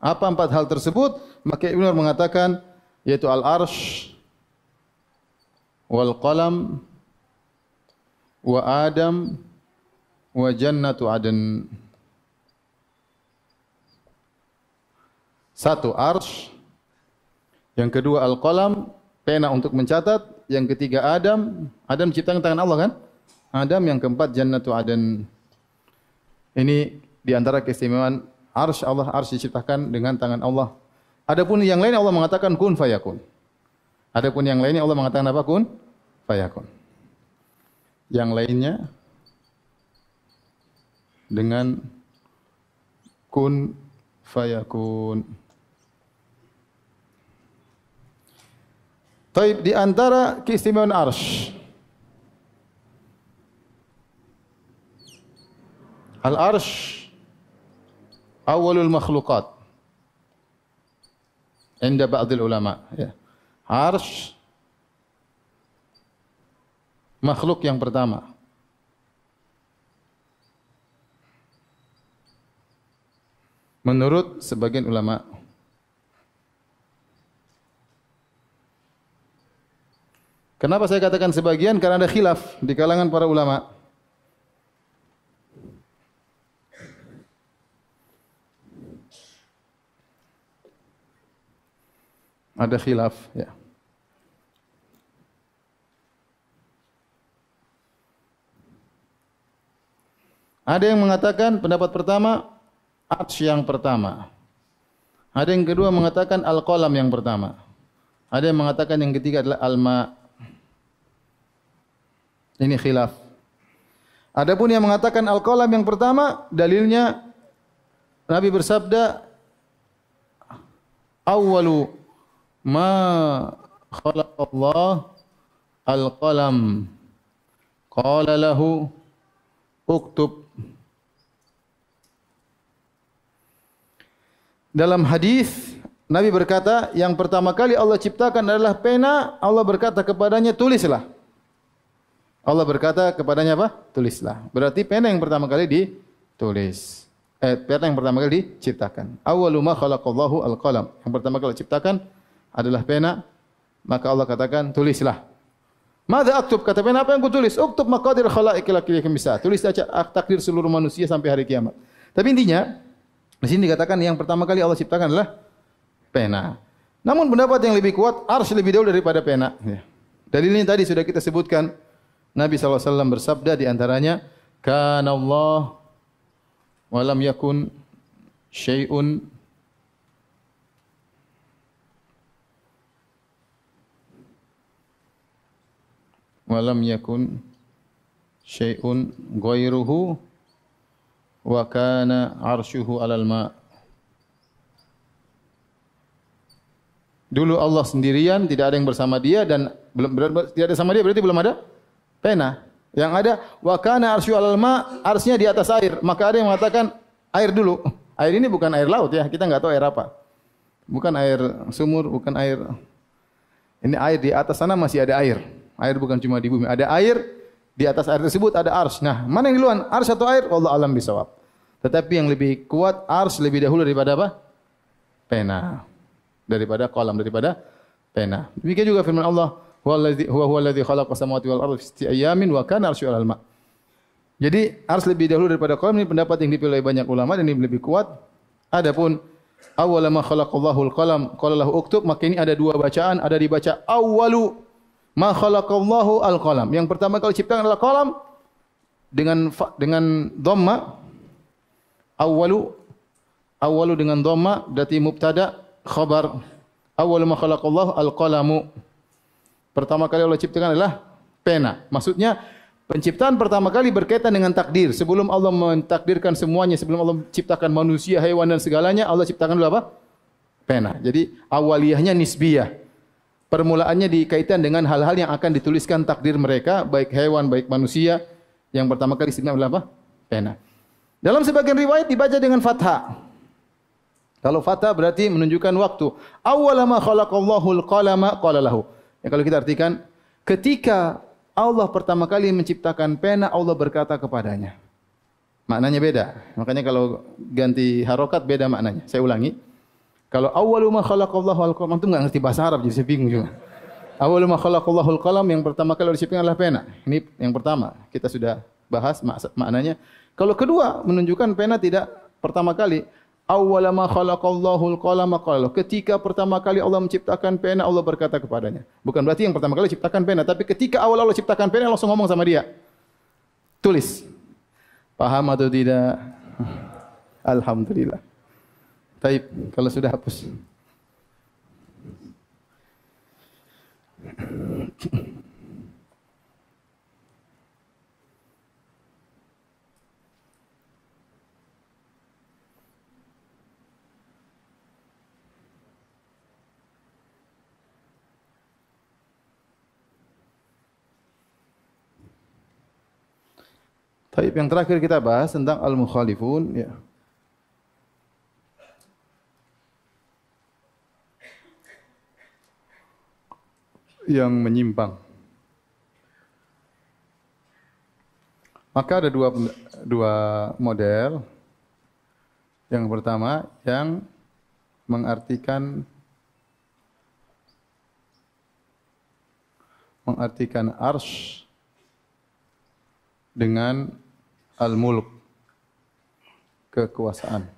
Apa 4 hal tersebut? Maka Ibnu Umar mengatakan yaitu al-arsy wal qalam wa Adam wa jannatu adn. 1 arsy, yang kedua al-qalam, pena untuk mencatat, yang ketiga Adam diciptakan tangan Allah kan? Adam, yang keempat jannatu adn. Ini di antara keistimewaan arsy. Arsy diciptakan dengan tangan Allah. Adapun yang lain Allah mengatakan kun fayakun. Adapun yang lainnya Allah mengatakan apa? Kun fayakun. Yang lainnya dengan kun fayakun. Taib, di antara keistimewaan arsy, al-arsy awalul makhluqat inda ba'dil ulama, ya. Arsy makhluk yang pertama. Menurut sebagian ulama. Kenapa saya katakan sebagian? Karena ada khilaf di kalangan para ulama. Ada khilaf, ya. Ada yang mengatakan pendapat pertama arsy yang pertama. Ada yang kedua mengatakan al-qalam yang pertama. Ada yang mengatakan yang ketiga adalah al-ma. Ini khilaf. Adapun yang mengatakan al-qalam yang pertama, dalilnya Nabi bersabda, Awwalu ma khalaqallah al-qalam. Qala lahu uktub. Dalam hadis Nabi berkata, yang pertama kali Allah ciptakan adalah pena. Allah berkata kepadanya, tulislah. Allah berkata kepadanya apa? Tulislah. Berarti pena yang pertama kali ditulis. Pena yang pertama kali diciptakan. Awwalu ma khalaqallahu al-qalam. Yang pertama kali diciptakan adalah pena. Maka Allah katakan, tulislah. Madza aktub? Kata pena, apa yang kutulis? Uktub maqadir khalaiqi laki bisa. Tulis saja takdir seluruh manusia sampai hari kiamat. Tapi intinya di sini dikatakan yang pertama kali Allah ciptakan adalah pena. Namun pendapat yang lebih kuat, arsy lebih dahulu daripada pena. Ya. Dalilnya tadi sudah kita sebutkan. Nabi SAW bersabda di antaranya, Kana Allah wa lam yakun syai'un walam yakun syai'un ghairuhu wa kana arsyuhu 'alal ma'. Dulu Allah sendirian, tidak ada yang bersama dia, dan tidak ada sama dia berarti belum ada pena. Yang ada wa kana arsyuhu 'alal ma', arsy-nya di atas air. Maka ada yang mengatakan air dulu. Air ini bukan air laut ya, kita enggak tahu air apa. Bukan air sumur, bukan air. Ini air di atas sana masih ada air. Air bukan cuma di bumi, ada air, di atas air tersebut ada arsy. Nah, mana yang duluan? Arsy atau air? Wallahu alam bisawab. Tetapi yang lebih kuat arsy lebih dahulu daripada apa? Pena. Daripada qalam, daripada pena. Demikian juga firman Allah, huwa alladzi khalaqa samawati wal arda fi sittati ayamin wa kana arsyu 'alal ma'. Jadi arsy lebih dahulu daripada qalam, ini pendapat yang dipilih oleh banyak ulama dan ini lebih kuat. Adapun awwala ma khalaqallahu al-qalam qala lahu uktub, maka ini ada dua bacaan, ada dibaca awwalu ma khalaqallahu al-qalam. Yang pertama kali ciptakan adalah qalam dengan dhamma. Awwalu dengan dhamma berarti mubtada khabar. Awwalu ma khalaqallahu al-qalamu. Pertama kali Allah ciptakan adalah pena. Maksudnya penciptaan pertama kali berkaitan dengan takdir. Sebelum Allah mentakdirkan semuanya, sebelum Allah ciptakan manusia, hewan dan segalanya, Allah ciptakan dulu apa? Pena. Jadi awaliyahnya nisbiyah. Permulaannya dikaitan dengan hal-hal yang akan dituliskan takdir mereka, baik hewan, baik manusia. Yang pertama kali disebutkan adalah apa? Pena. Dalam sebagian riwayat dibaca dengan fathah. Kalau fathah berarti menunjukkan waktu. Awwala ma khalaqallahu al-qalama qala lahu. Ya, kalau kita artikan, ketika Allah pertama kali menciptakan pena, Allah berkata kepadanya. Maknanya beda. Makanya kalau ganti harokat beda maknanya. Saya ulangi. Kalau awwalu ma khalaqallahu al-qalam, itu enggak ngerti bahasa Arab jadi saya bingung juga. Awwalu ma khalaqallahu al-qalam, yang pertama kali diciptakan adalah pena. Ini yang pertama. Kita sudah bahas maknanya. Kalau kedua menunjukkan pena tidak pertama kali. Awwalu ma khalaqallahu al-qalam qala. Ketika pertama kali Allah menciptakan pena, Allah berkata kepadanya. Bukan berarti yang pertama kali ciptakan pena, tapi ketika awal Allah ciptakan pena, langsung ngomong sama dia. Tulis. Paham atau tidak? Alhamdulillah. Taib, kalau sudah hapus. Taib, yang terakhir kita bahas tentang al-mukhalifun, ya. Yang menyimpang. Maka ada dua model. Yang pertama yang mengartikan arsy dengan al-mulk, kekuasaan.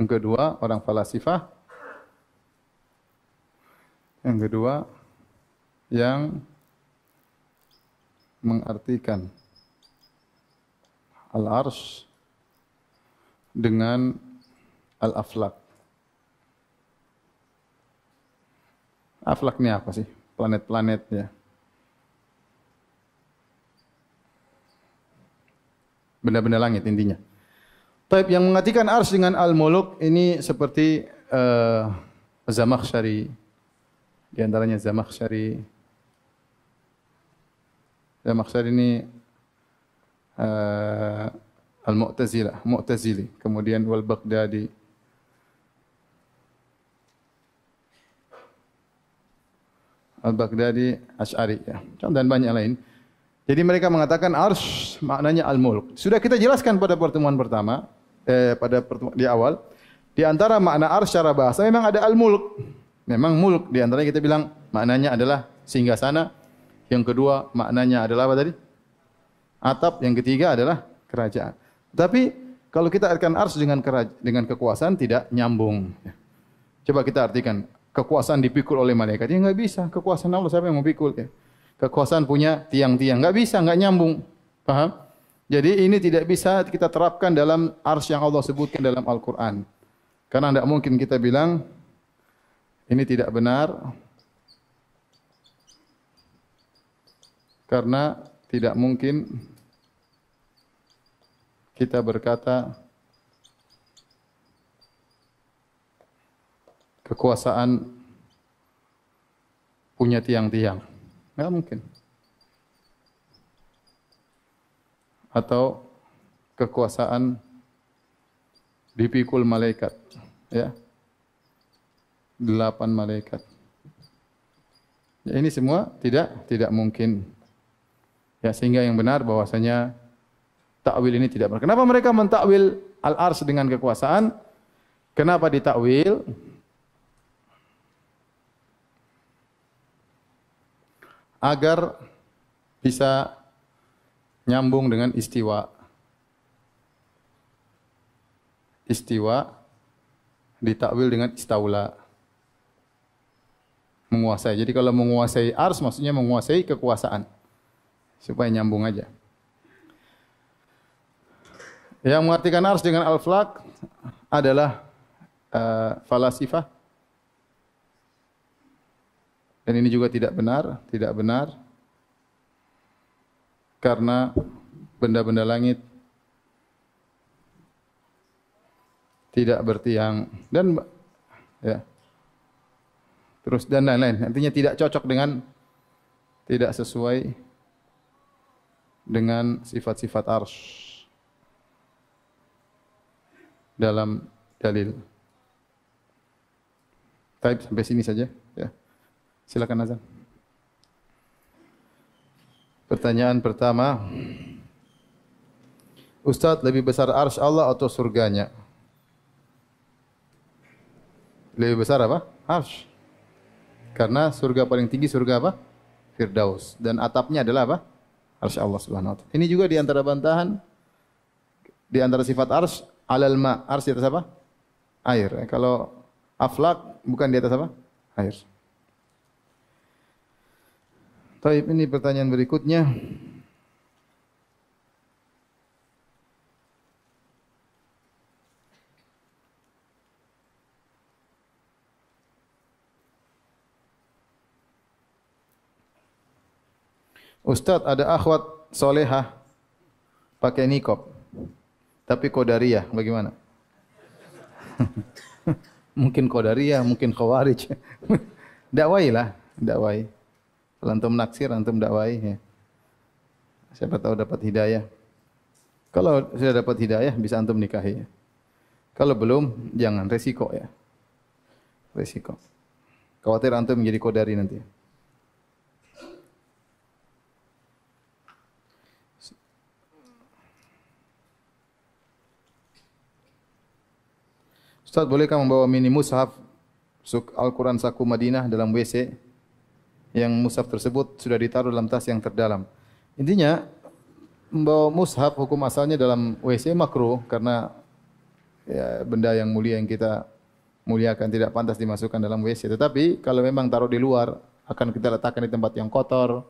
Yang kedua orang falasifah. Yang kedua yang mengartikan al-arsy dengan al-aflak. Aflak ini apa sih? Planet-planet ya. Benda-benda langit intinya. Taib yang mengartikan ars dengan al-muluk ini seperti Zamakhsyari. Di antaranya Zamakhsyari. Zamakhsyari ini Mu'tazili, kemudian wal Baghdadi. Al-Baghdadi Asy'ari ya. Dan banyak lain. Jadi mereka mengatakan arsy maknanya al-mulk. Sudah kita jelaskan pada pertemuan pertama, di awal. Di antara makna arsy secara bahasa memang ada al-mulk. Memang mulk di antaranya kita bilang maknanya adalah singgasana. Yang kedua maknanya adalah apa tadi? Atap. Yang ketiga adalah kerajaan. Tapi kalau kita artikan arsy dengan kekuasaan tidak nyambung. Coba kita artikan kekuasaan dipikul oleh malaikat. Ya enggak bisa. Kekuasaan Allah siapa yang mau pikul ya? Kekuasaan punya tiang-tiang. Enggak bisa, enggak nyambung. Paham? Jadi ini tidak bisa kita terapkan dalam arsy yang Allah sebutkan dalam Al-Quran. Karena tidak mungkin kita bilang ini tidak benar. Karena tidak mungkin kita berkata kekuasaan punya tiang-tiang. Enggak mungkin. Atau kekuasaan dipikul malaikat. Ya. 8 malaikat. Ya, ini semua tidak mungkin. Ya, sehingga yang benar bahwasanya takwil ini tidak benar. Kenapa mereka mentakwil al-arsy dengan kekuasaan? Kenapa ditakwil? Agar bisa nyambung dengan istiwa. Istiwa ditakwil dengan istaula. Menguasai. Jadi kalau menguasai arsy maksudnya menguasai kekuasaan. Supaya nyambung aja. Yang mengartikan arsy dengan al-falak adalah falasifah. Dan ini juga tidak benar karena benda-benda langit tidak bertiang dan ya. Terus dan lain-lain. Artinya tidak cocok dengan tidak sesuai dengan sifat-sifat arsy dalam dalil. Baik, sampai sini saja ya. Silakan Azan. Pertanyaan pertama. Ustaz, lebih besar arsy Allah atau surganya? Lebih besar apa? Arsy. Karena surga paling tinggi surga apa? Firdaus. Dan atapnya adalah apa? Arsy Allah Subhanahu wa taala. Ini juga di antara bantahan di antara sifat arsy alal ma. Arsy di atas apa? Air. Kalau aflak bukan di atas apa? Air. Baik, ini pertanyaan berikutnya. Ustaz, ada akhwat solehah pakai niqab, tapi qadariyah, bagaimana? Mungkin qadariyah, mungkin khawarij. Dakwai lah, dakwai. Kalau antum naksir, antum dakwai. Ya. Siapa tahu dapat hidayah. Kalau sudah dapat hidayah, bisa antum nikahi. Ya. Kalau belum, jangan, resiko ya. Resiko. Khawatir antum menjadi qadari nanti. Ustaz, bolehkah membawa mini mushaf Al-Quran Saku Madinah dalam WC yang mushaf tersebut sudah ditaruh dalam tas yang terdalam? Intinya, membawa mushaf hukum asalnya dalam WC makruh karena ya, benda yang mulia yang kita muliakan tidak pantas dimasukkan dalam WC. Tetapi kalau memang taruh di luar, akan kita letakkan di tempat yang kotor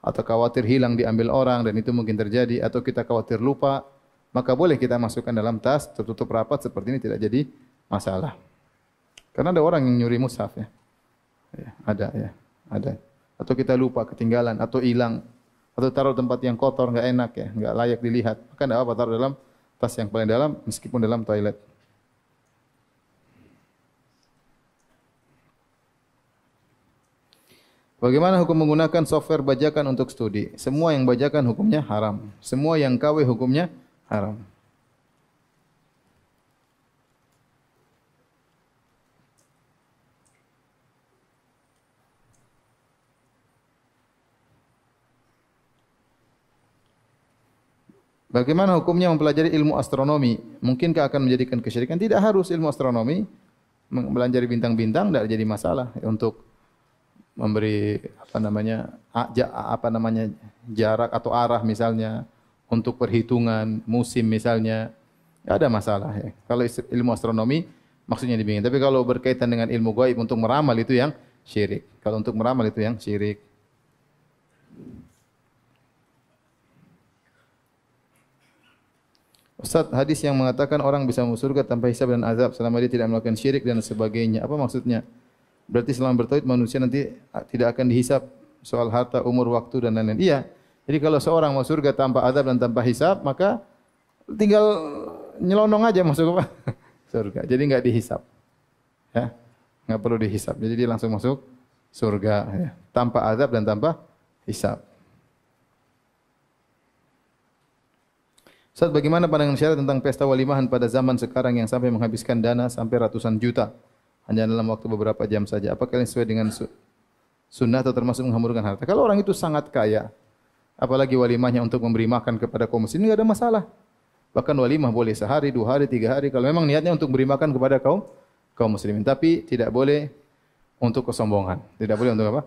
atau khawatir hilang diambil orang dan itu mungkin terjadi atau kita khawatir lupa, maka boleh kita masukkan dalam tas tertutup rapat seperti ini, tidak jadi masalah. Karena ada orang yang nyuri mushaf ya. Ya, ada. Atau kita lupa, ketinggalan atau hilang atau taruh tempat yang kotor, enggak enak ya, enggak layak dilihat. Maka enggak apa taruh dalam Tas yang paling dalam meskipun dalam toilet. Bagaimana hukum menggunakan software bajakan untuk studi? Semua yang bajakan hukumnya haram. Semua yang KW hukumnya haram. Bagaimana hukumnya mempelajari ilmu astronomi? Mungkinkah akan menjadikan kesyirikan? Tidak harus ilmu astronomi. Mempelajari bintang-bintang tidak jadi masalah untuk memberi jarak atau arah misalnya, untuk perhitungan musim misalnya, tidak ada masalah ya. Kalau ilmu astronomi maksudnya demikian. Tapi kalau berkaitan dengan ilmu gaib untuk meramal itu yang syirik. Kalau untuk meramal itu yang syirik. Ustaz, hadis yang mengatakan orang bisa masuk surga tanpa hisab dan azab selama dia tidak melakukan syirik dan sebagainya. Apa maksudnya? Berarti selama bertauhid manusia nanti tidak akan dihisab soal harta, umur, waktu dan lain-lain. Iya. Jadi kalau seorang masuk surga tanpa azab dan tanpa hisab, maka tinggal nyelonong aja masuk surga. Jadi enggak dihisab. Ya. Enggak perlu dihisab. Jadi dia langsung masuk surga ya. Tanpa azab dan tanpa hisab. Ustaz, bagaimana pandangan syariat tentang pesta walimahan pada zaman sekarang yang sampai menghabiskan dana sampai ratusan juta hanya dalam waktu beberapa jam saja? Apakah ini sesuai dengan sunnah atau termasuk menghamburkan harta? Kalau orang itu sangat kaya, apalagi walimahnya untuk memberi makan kepada kaum muslimin, tidak ada masalah. Bahkan walimah boleh sehari, 2 hari, 3 hari. Kalau memang niatnya untuk beri makan kepada kaum muslimin, tapi tidak boleh untuk kesombongan. Tidak boleh untuk apa?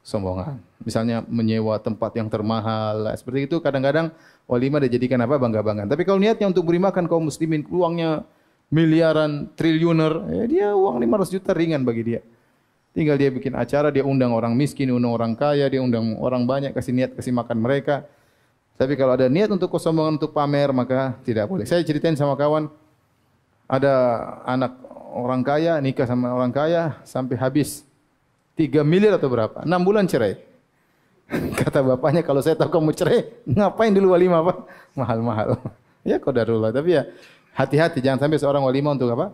Sombongan. Misalnya menyewa tempat yang termahal, seperti itu. Kadang-kadang walimah dijadikan apa? Bangga-banggaan. Tapi kalau niatnya untuk beri makan kaum muslimin, uangnya miliaran, triliuner, ya dia uang 500 juta ringan bagi dia. Tinggal dia bikin acara, dia undang orang miskin, undang orang kaya, dia undang orang banyak, kasih niat kasih makan mereka. Tapi kalau ada niat untuk kesombongan, untuk pamer, maka tidak boleh. Saya ceritain sama kawan, ada anak orang kaya, nikah sama orang kaya, sampai habis 3 miliar atau berapa? 6 bulan cerai. Kata bapaknya, kalau saya tahu kamu cerai, ngapain dulu walimah apa? Mahal-mahal. Ya qadarullah. Tapi ya hati-hati, jangan sampai seorang walimah untuk apa?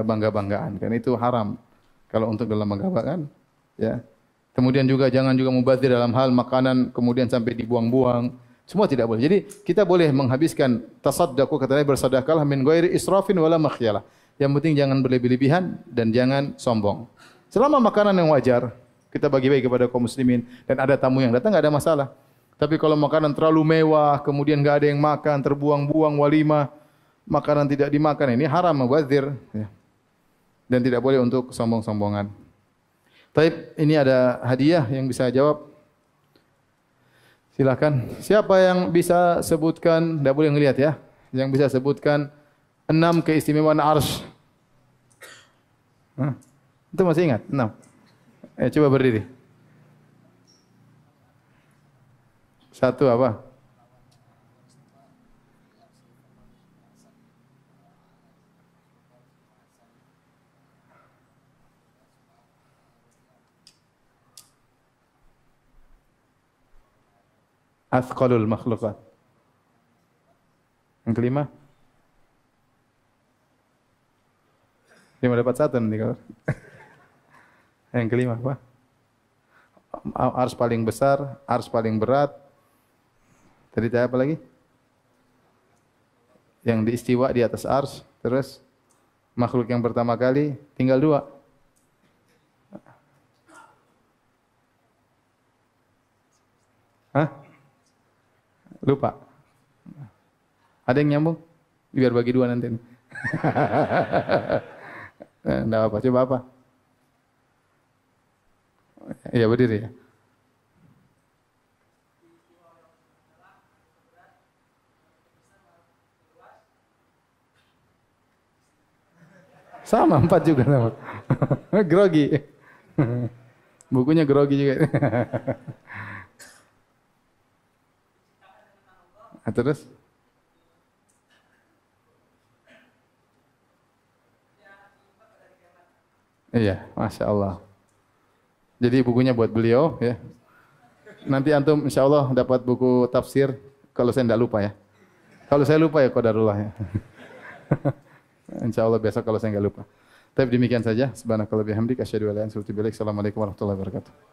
Bangga-banggaan. Karena itu haram. Kalau untuk dalam bangga-banggaan, ya. Kemudian juga jangan juga mubazir dalam hal makanan, kemudian sampai dibuang-buang. Semua tidak boleh. Jadi kita boleh menghabiskan tasaddaqu, kata Nabi, bersedekahlah min ghairi israfin wala makhyalah. Yang penting jangan berlebih-lebihan dan jangan sombong. Selama makanan yang wajar, kita bagi-bagi kepada kaum muslimin dan ada tamu yang datang, enggak ada masalah. Tapi kalau makanan terlalu mewah, kemudian enggak ada yang makan, terbuang-buang walimah, makanan tidak dimakan, ini haram, mubazir, ya. Dan tidak boleh untuk sombong-sombongan. Taib, ini ada hadiah yang bisa jawab. Silakan. Siapa yang bisa sebutkan, tidak boleh ngelihat ya, yang bisa sebutkan 6 keistimewaan arsy. Itu masih ingat? 6. Coba berdiri. 1 apa? Athqalul makhluqat. Yang kelima? 5 dapat 1 nanti kalau. Yang kelima apa? Ars paling besar, ars paling berat. Tadi apa lagi? Yang diistiwa di atas ars. Terus makhluk yang pertama kali, tinggal 2. Hah? Lupa. Ada yang nyambung? Biar bagi 2 nanti. Enggak apa, coba apa? Iya berdiri ya. Sama 4 juga sama. Grogi. Bukunya grogi juga. Terus? Iya, Masya Allah. Jadi bukunya buat beliau ya. Nanti antum insya Allah dapat buku tafsir kalau saya tidak lupa ya. Kalau saya lupa ya qadarullah ya. Insya Allah besok kalau saya enggak lupa. Tapi demikian saja. Subhanakallah bihamdik asyhadu an la ilaha illa anta astaghfiruka wa atubu ilaik. Assalamualaikum warahmatullahi wabarakatuh.